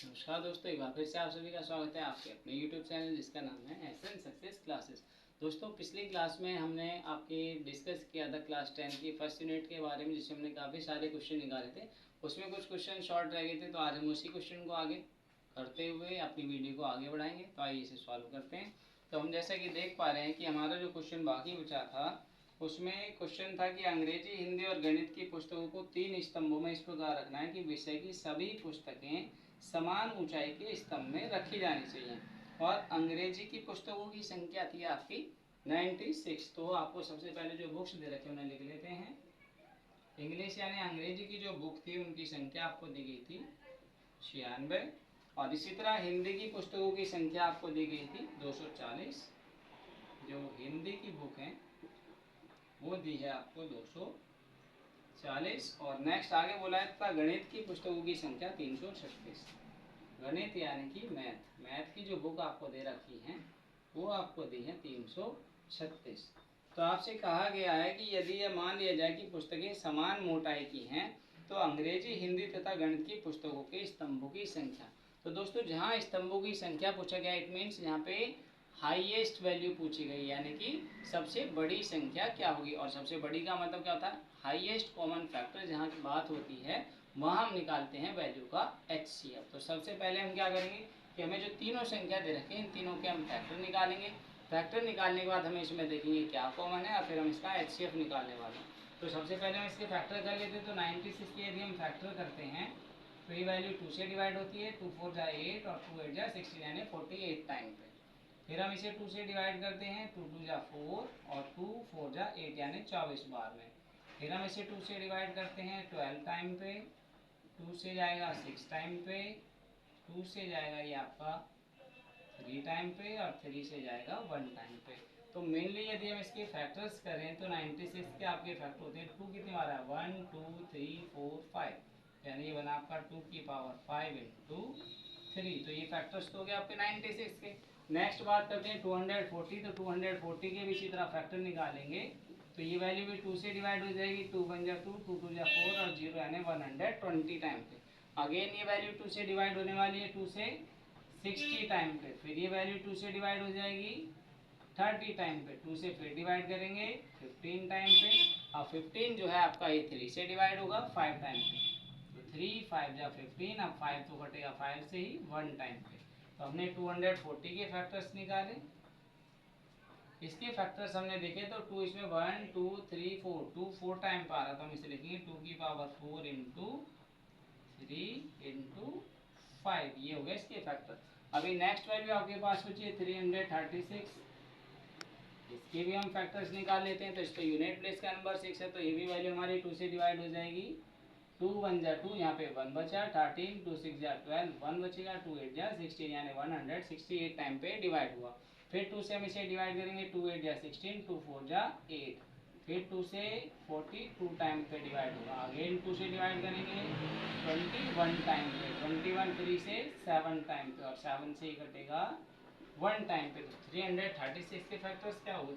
नमस्कार दोस्तों, एक बार फिर से आप सभी का स्वागत है आपके अपने YouTube चैनल जिसका नाम है एसएन सक्सेस क्लासेस। दोस्तों, पिछली क्लास में हमने आपकी डिस्कस किया था क्लास 10 की फर्स्ट यूनिट के बारे में, जिसमें हमने काफ़ी सारे क्वेश्चन निकाले थे। उसमें कुछ क्वेश्चन शॉर्ट रह गए थे, तो आज हम उसी क्वेश्चन को आगे करते हुए अपनी वीडियो को आगे बढ़ाएंगे। तो आइए इसे सॉल्व करते हैं। तो हम जैसा कि देख पा रहे हैं कि हमारा जो क्वेश्चन बाकी बचा था उसमें क्वेश्चन था कि अंग्रेजी, हिंदी और गणित की पुस्तकों को 3 स्तंभों में इस प्रकार रखना है कि विषय की सभी पुस्तकें समान ऊंचाई के स्तंभ में रखी जानी चाहिए। और अंग्रेजी की पुस्तकों की संख्या थी आपकी 96। तो आपको सबसे पहले जो बुक्स दे रखे उन्हें लिख लेते हैं। इंग्लिश यानी अंग्रेजी की जो बुक थी उनकी संख्या आपको दी गई थी 96। और इसी तरह हिंदी की पुस्तकों की संख्या आपको दी गई थी 240। जो हिंदी की बुक है वो दी है आपको 240। और नेक्स्ट आगे बोला है तथा गणित की पुस्तकों की संख्या 336। गणित यानी कि मैथ की जो बुक आपको दे रखी है वो आपको दी है 336। तो आपसे कहा गया है कि यदि यह मान लिया जाए कि पुस्तकें समान मोटाई की हैं तो अंग्रेजी, हिंदी तथा गणित की पुस्तकों के स्तंभों की संख्या। तो दोस्तों, जहाँ स्तंभों की संख्या पूछा गया, इट मीन्स यहाँ पे हाईएस्ट वैल्यू पूछी गई, यानी कि सबसे बड़ी संख्या क्या होगी। और सबसे बड़ी का मतलब क्या होता है? Highest common factor. जहाँ की बात होती है वहाँ हम निकालते हैं वैल्यू का HCF। तो सबसे पहले हम क्या करेंगे कि हमें जो तीनों संख्या दे रखे हैं इन तीनों के हम फैक्टर निकालेंगे। फैक्टर निकालने के बाद हमें इसमें देखेंगे क्या कॉमन है और फिर हम इसका HCF निकालने वाले हैं। तो सबसे पहले हम इसके फैक्टर कर लेते हैं। तो 96 के यदि हम फैक्टर करते हैं तो ये वैल्यू 2 से डिवाइड होती है। 2 4 जा 8 और 2 8 जा 16 यानी 48 टाइम पे। फिर हम इसे 2 से डिवाइड करते हैं। 2 2 जा 4 और 2 4 जा 8 यानी 24 बार में। फिर हम इसे 2 से डिवाइड करते हैं 12 टाइम पे। 2 से जाएगा 6 टाइम पे। 2 से जाएगा ये आपका 3 टाइम पे और 3 से जाएगा 1 टाइम पे। तो मेनली यदि हम इसके फैक्टर्स करें तो 96 के आपके फैक्टर होते हैं 2 कितनी बार है 1 2 3 4 5, यानी ये बना आपका 2 की पावर 5 इंटू 3। तो ये फैक्टर्स तो हो गए आपके 96 के। नेक्स्ट बात करते हैं 240। तो 240 के भी इसी तरह फैक्टर निकालेंगे तो ये वैल्यू भी 2 से डिवाइड हो जाएगी। 2 1 जा 2, 2 2 जा 4 और 0 यानी 120 टाइम पे। अगेन ये वैल्यू 2 से डिवाइड होने वाली है 2 से 60 टाइम पे। फिर ये वैल्यू 2 से डिवाइड हो जाएगी 30 टाइम पे। 2 से फिर डिवाइड करेंगे 15 टाइम पे। और 15 जो है आपका ये 3 से डिवाइड होगा 5 टाइम पे। तो 3 5 जा 15, अब 5 तो कटेगा 5 से ही 1 टाइम पे। तो हमने 240 के फैक्टर्स निकाले। इसके फैक्टर्स हमने देखे तो 2 इसमें 1 2 3 4, 2 4 टाइम पे आ रहा, तो हम इसे लिखेंगे 2 की पावर 4 इंटू 3 इंटू 5। ये हो गया इसके फैक्टर। अभी नेक्स्ट वैल्यू आपके पास बची है 336। इसके भी हम फैक्टर्स निकाल लेते हैं। तो इस पर यूनिट प्लेस का नंबर 6 है तो ये भी वैल्यू हमारी 2 से डिवाइड हो जाएगी। 2 1 जा 2, यहाँ पे 1 बचा 13, 2 6 जा 12, 1 बचेगा, 2 8 जा 16 यानी 168 टाइम पे डिवाइड हुआ। फिर 2 से हम इसे डिवाइड करेंगे 2 8 जा 16, 2 4 जा 8। फिर 2 से 42 टाइम पे डिवाइड होगा। अगेन 2 से डिवाइड करेंगे 21 टाइम पे। 21 3 से 7 टाइम पे और 7 से ही कटेगा 1 टाइम पे। तो 336 के फैक्टर्स क्या हुए?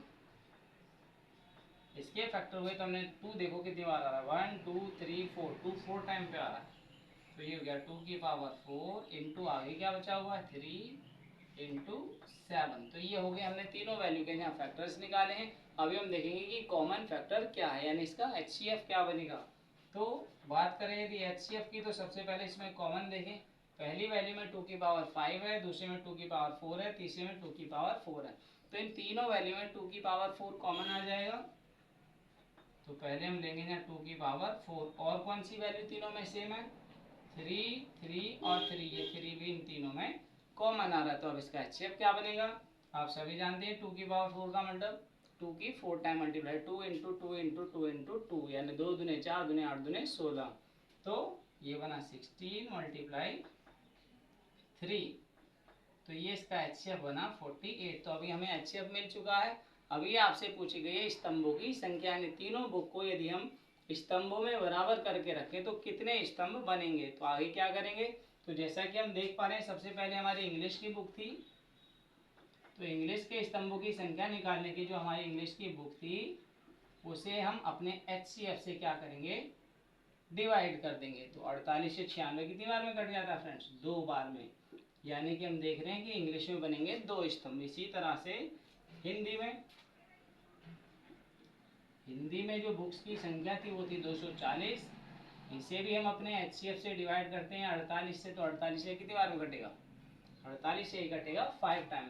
इसके फैक्टर हुए तो हमने 2 देखो कितनी बार आ रहा है 1 2 3 4, 2 4 टाइम पे आ रहा है। तो ये हो गया 2 की पावर 4 इंटू आगे क्या बचा हुआ है 3 इंटू 7। तो ये हो गया, हमने तीनों वैल्यू के यहाँ फैक्टर्स निकाले हैं। अभी हम देखेंगे कि कॉमन फैक्टर क्या है, यानी इसका HCF क्या बनेगा। तो बात करें यदि HCF की तो सबसे पहले इसमें कॉमन देखें। पहली वैल्यू में 2 की पावर 5 है, दूसरे में 2 की पावर 4 है, तीसरे में 2 की पावर 4 है। तो इन तीनों वैल्यू में 2 की पावर 4 कॉमन आ जाएगा। तो पहले हम लेंगे ना 2 की पावर 4। और कौन सी वैल्यू तीनों में सेम है 3 3 और 3, ये 3 भी इन तीनों में कॉमन आ रहा है। तो अब इसका HCF क्या बनेगा? आप सभी जानते हैं 2 की पावर 4 का मतलब 2 की 4 time multiply 2 into 2 into 2 into 2 यानी 2 दूने 4 दूने 8 दूने 16। तो ये बना 16 मल्टीप्लाई 3। तो ये इसका HCF बना 48। तो अभी हमें HCF मिल चुका है। अभी आपसे पूछी गई है स्तंभों की संख्या, यानी तीनों बुक को यदि हम स्तंभों में बराबर करके रखें तो कितने स्तंभ बनेंगे। तो आगे क्या करेंगे, तो जैसा कि हम देख पा रहे हैं सबसे पहले हमारी इंग्लिश की बुक थी। तो इंग्लिश के स्तंभों की संख्या निकालने की जो हमारी इंग्लिश की बुक थी उसे हम अपने HCF से क्या करेंगे डिवाइड कर देंगे। तो 48 से 96 कितनी बार में कट जाता है फ्रेंड्स? 2 बार में। यानी कि हम देख रहे हैं कि इंग्लिश में बनेंगे 2 स्तंभ। इसी तरह से हिंदी में जो बुक्स की संख्या थी वो थी 240। इसे भी हम अपने HCF से डिवाइड करते हैं 48 से, तो 48 से कितनी बार में कटेगा? 48 से ही कटेगा 5 टाइम।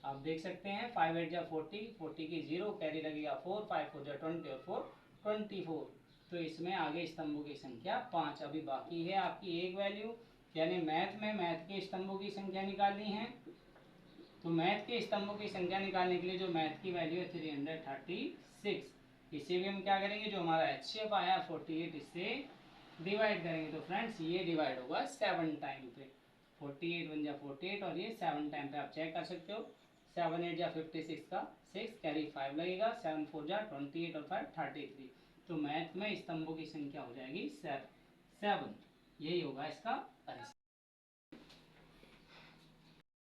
आप देख सकते हैं 5 8 जा 40, 40 की 0 कैरी लगेगा 4, 5 4 जा 20 और 4 24। तो इसमें आगे स्तंभों की संख्या 5। अभी बाकी है आपकी एक वैल्यू, यानी मैथ के स्तंभों की संख्या निकालनी है। तो मैथ के स्तंभों की संख्या निकालने के लिए जो मैथ की वैल्यू है 336, इसे भी हम क्या करेंगे, जो हमारा HCF आया 48, इससे डिवाइड करेंगे। तो फ्रेंड्स ये डिवाइड होगा 7 टाइम पे। 48 1 जा 48 और ये 7 टाइम पे आप चेक कर सकते हो। 7 8 जा 56 का 6 कैरी 5 लगेगा, 7 4 जा 28 और 5 33। तो मैथ में स्तंभों की संख्या हो जाएगी 7। यही होगा इसका आंसर।